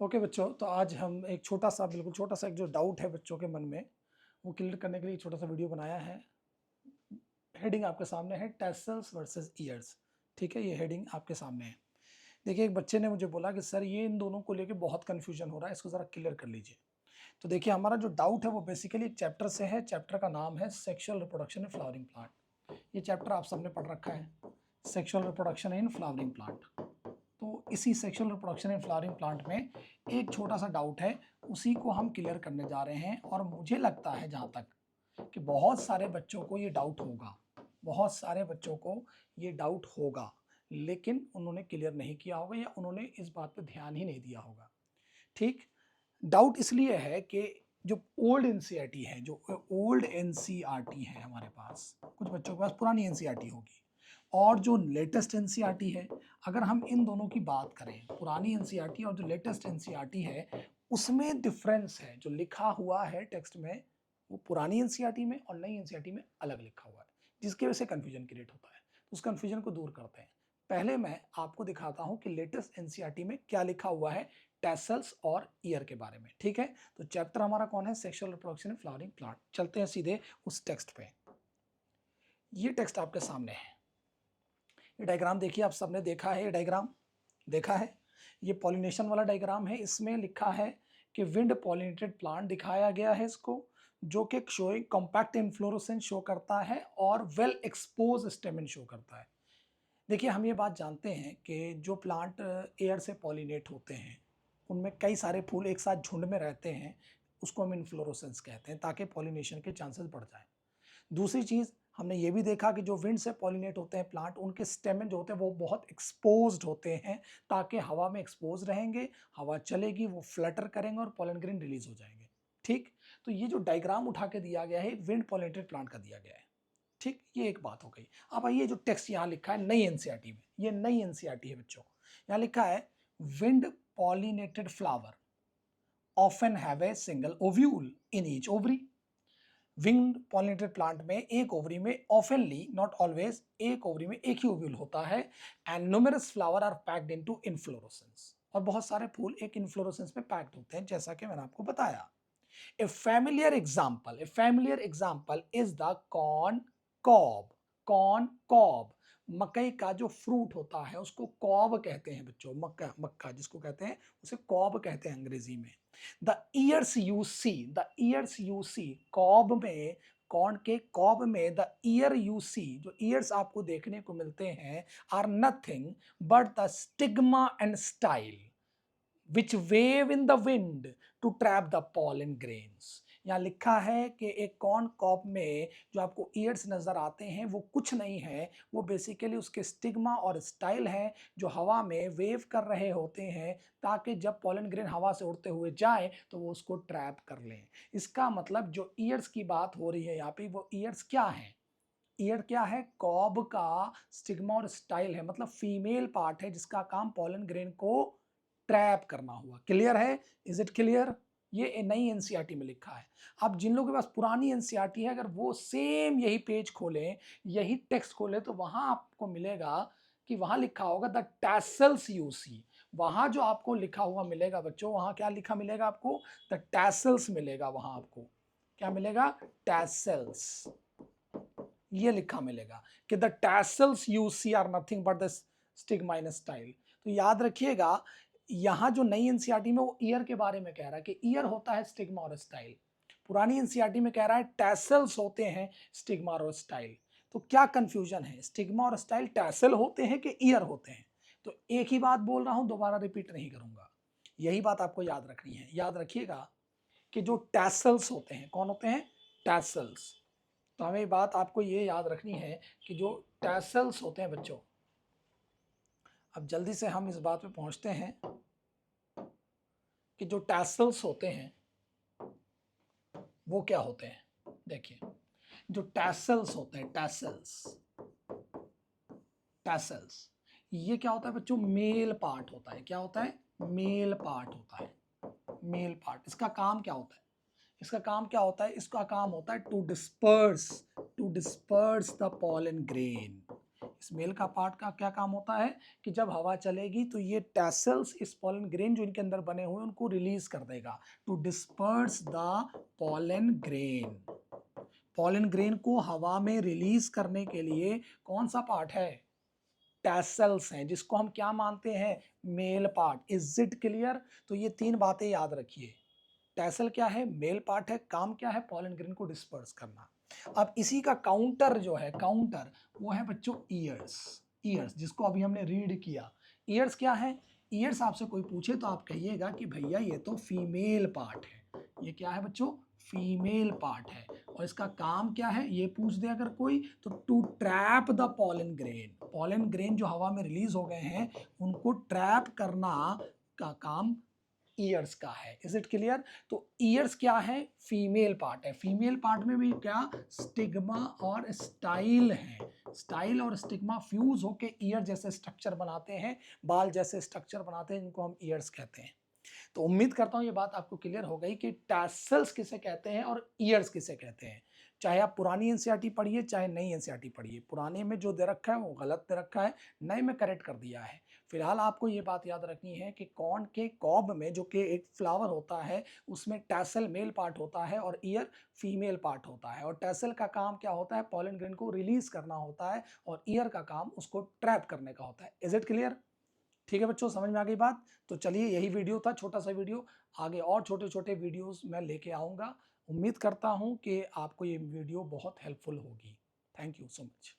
Okay बच्चों, तो आज हम एक छोटा सा बिल्कुल छोटा सा एक जो डाउट है बच्चों के मन में वो क्लियर करने के लिए छोटा सा वीडियो बनाया है। हेडिंग आपके सामने है टेसल्स वर्सेस ईयर्स। ठीक है, ये हेडिंग आपके सामने है। देखिए, एक बच्चे ने मुझे बोला कि सर ये इन दोनों को लेके बहुत कंफ्यूजन हो रहा है, इसको ज़रा क्लियर कर लीजिए। तो देखिए, हमारा जो डाउट है वो बेसिकली एक चैप्टर से है। चैप्टर का नाम है sexual reproduction in flowering plant. ये चैप्टर आप सबने पढ़ रखा है, sexual reproduction in flowering plant. तो इसी sexual reproduction in flowering plant में एक छोटा सा डाउट है, उसी को हम क्लियर करने जा रहे हैं। और मुझे लगता है जहाँ तक कि बहुत सारे बच्चों को ये डाउट होगा, बहुत सारे बच्चों को ये डाउट होगा, लेकिन उन्होंने क्लियर नहीं किया होगा या उन्होंने इस बात पर ध्यान ही नहीं दिया होगा। ठीक, डाउट इसलिए है कि जो ओल्ड एनसीईआरटी है, जो ओल्ड एनसीईआरटी है हमारे पास, कुछ बच्चों के पास पुरानी एनसीईआरटी होगी, और जो लेटेस्ट एनसीईआरटी है, अगर हम इन दोनों की बात करें, पुरानी एनसीईआरटी और जो लेटेस्ट एनसीईआरटी है, उसमें डिफरेंस है। जो लिखा हुआ है टेक्स्ट में वो पुरानी एनसीईआरटी में और नई एनसीईआरटी में अलग लिखा हुआ है, जिसकी वजह से कन्फ्यूजन क्रिएट होता है। तो उस कन्फ्यूजन को दूर करते हैं। पहले मैं आपको दिखाता हूं कि लेटेस्ट एनसीईआरटी में क्या लिखा हुआ है टैसल्स और ईयर के बारे में। ठीक है, तो चैप्टर हमारा कौन है? Sexual reproduction in flowering plant. चलते हैं सीधे उस टेक्स्ट पे। ये टेक्स्ट आपके सामने है। ये डायग्राम देखिए, आप सबने देखा है, ये डायग्राम देखा है। ये पॉलिनेशन वाला डायग्राम है। इसमें लिखा है कि विंड पॉलिनेटेड प्लांट दिखाया गया है इसको, जो कि शोइंग कॉम्पैक्ट इन्फ्लोरेसेंस शो करता है और वेल एक्सपोज स्टेमन शो करता है। देखिए, हम ये बात जानते हैं कि जो प्लांट एयर से पॉलिनेट होते हैं उनमें कई सारे फूल एक साथ झुंड में रहते हैं, उसको हम इन्फ्लोरेसेंस कहते हैं, ताकि पॉलिनेशन के चांसेस बढ़ जाएं। दूसरी चीज हमने ये भी देखा कि जो विंड से पॉलिनेट होते हैं प्लांट, उनके स्टेमन जो होते हैं वो बहुत एक्सपोज्ड होते हैं, ताकि हवा में एक्सपोज रहेंगे, हवा चलेगी, वो फ्लटर करेंगे और पॉलन ग्रेन रिलीज हो जाएंगे। ठीक, तो ये जो डायग्राम उठा के दिया गया है विंड पॉलिनेटेड प्लांट का दिया गया है। ठीक, ये एक बात हो गई। अब आइए, जो टेक्स्ट यहाँ लिखा है नई एनसीईआरटी में, ये नई एनसीईआरटी है बच्चों। यहाँ लिखा है wind pollinated flower often have a single ovule in each ovary. Wind pollinated plant में एक ओवरी में ऑफनली, नॉट ऑलवेज, एक ओवरी में एक ही ओव्यूल होता है। And numerous flower are packed into inflorescence, और बहुत सारे फूल एक इन्फ्लोरेसेंस में पैक्ड होते हैं, जैसा कि मैंने आपको बताया। A familiar example is the corn cob. Corn cob, मकई का जो फ्रूट होता है उसको कॉब कहते हैं बच्चों। मक्का, मक्का जिसको कहते हैं उसे कॉब कहते हैं अंग्रेजी में। The ears you see, cob में, कॉर्न के कॉब में, द ईयर यू सी, जो ईयर्स आपको देखने को मिलते हैं, are nothing but the stigma and style which wave in the wind to trap the pollen grains। यहाँ लिखा है कि एक कॉर्न कॉब में जो आपको ईयर्स नजर आते हैं वो कुछ नहीं है, वो बेसिकली उसके स्टिग्मा और स्टाइल है, जो हवा में वेव कर रहे होते हैं, ताकि जब पॉलन ग्रेन हवा से उड़ते हुए जाए तो वो उसको ट्रैप कर लें। इसका मतलब जो ईयर्स की बात हो रही है यहाँ पे, वो ईयर्स क्या है? ईयर क्या है? कॉब का स्टिग्मा और स्टाइल है, मतलब फीमेल पार्ट है जिसका काम पॉलन ग्रेन को ट्रैप करना हुआ। क्लियर है? Is it clear? ये नई एनसीईआरटी में लिखा है। अब जिन लोगों के पास पुरानी एनसीईआरटी है, अगर वो सेम यही पेज खोलें, यही टेक्स्ट खोले, तो वहां आपको मिलेगा कि वहां लिखा होगा द टैसल्स यू सी। वहां जो आपको लिखा हुआ मिलेगा बच्चों, वहां क्या लिखा मिलेगा आपको? द टैसल्स मिलेगा। वहां आपको क्या मिलेगा? टैसल्स, ये लिखा मिलेगा कि the tassels you see are nothing but the stigma in style. तो याद रखिएगा, यहां जो नई एनसीईआरटी में वो ईयर के बारे में कह रहा है कि ईयर होता है स्टिग्मा और स्टाइल। पुरानी एनसीईआरटी में कह रहा है टैसल्स होते हैं स्टिग्मा और स्टाइल। तो क्या कंफ्यूजन है? स्टिग्मा और स्टाइल टैसल होते हैं कि ईयर होते हैं? तो एक ही बात बोल रहा हूं, दोबारा रिपीट नहीं करूंगा। यही बात आपको याद रखनी है। याद रखिएगा कि जो टैसल्स होते हैं, कौन होते हैं? टैसल्स। तो हमें बात आपको ये याद रखनी है कि जो टैसल्स होते हैं बच्चों, अब जल्दी से हम इस बात पे पहुंचते हैं कि जो टैसल्स होते हैं वो क्या होते हैं। देखिए, जो टैसल्स होते हैं, टैसल्स, टैसल्स, ये क्या होता है बच्चों? मेल पार्ट होता है। क्या होता है? मेल पार्ट होता है। Male part. इसका काम क्या होता है? इसका काम क्या होता है? इसका काम होता है to disperse the pollen grain. इस मेल का पार्ट का क्या काम होता है कि जब हवा चलेगी तो ये टैसल्स इस पॉलन ग्रेन जो इनके अंदर बने हुए उनको रिलीज कर देगा to disperse the pollen grain. Pollen grain को हवा में रिलीज करने के लिए कौन सा पार्ट है? टैसल्स हैं, जिसको हम क्या मानते हैं? Male part. Is it clear? तो ये तीन बातें याद रखिए। टैसल क्या है? मेल पार्ट है। काम क्या है? पॉलन ग्रेन को डिस्पर्स करना। अब इसी का काउंटर जो है, काउंटर वो है बच्चों ईयर्स। ईयर्स जिसको अभी हमने रीड किया। ईयर्स क्या है? ईयर्स आपसे कोई पूछे तो आप कहिएगा कि भैया ये तो फीमेल पार्ट है। ये क्या है बच्चों? फीमेल पार्ट है। और इसका काम क्या है ये पूछ दे अगर कोई, तो to trap the pollen grain. Pollen grain जो हवा में रिलीज हो गए हैं उनको ट्रैप करना का काम ईयर्स का है। Is it clear? तो ईयर्स क्या है? फीमेल पार्ट है। फीमेल पार्ट में भी क्या? स्टिग्मा और स्टाइल है। स्टाइल और स्टिग्मा फ्यूज होके ईयर जैसे स्ट्रक्चर बनाते हैं, बाल जैसे स्ट्रक्चर बनाते हैं, जिनको हम ईयर्स कहते हैं। तो उम्मीद करता हूं ये बात आपको क्लियर हो गई कि टैसल्स किसे कहते हैं और ईयर्स किसे कहते हैं। चाहे आप पुरानी एनसीईआरटी पढ़िए चाहे नई एनसीईआरटी पढ़िए, पुराने में जो दे रखा है वो गलत दे रखा है, नए में करेक्ट कर दिया है। फिलहाल आपको ये बात याद रखनी है कि कॉर्न के कॉब में जो कि एक फ्लावर होता है उसमें टैसल मेल पार्ट होता है और ईयर फीमेल पार्ट होता है। और टैसल का काम क्या होता है? पॉलन ग्रेन को रिलीज करना होता है और ईयर का काम उसको ट्रैप करने का होता है। Is it clear? ठीक है बच्चों, समझ में आ गई बात? तो चलिए यही वीडियो था, छोटा सा वीडियो। आगे और छोटे छोटे वीडियोस मैं लेके आऊँगा। उम्मीद करता हूँ कि आपको ये वीडियो बहुत हेल्पफुल होगी। Thank you so much.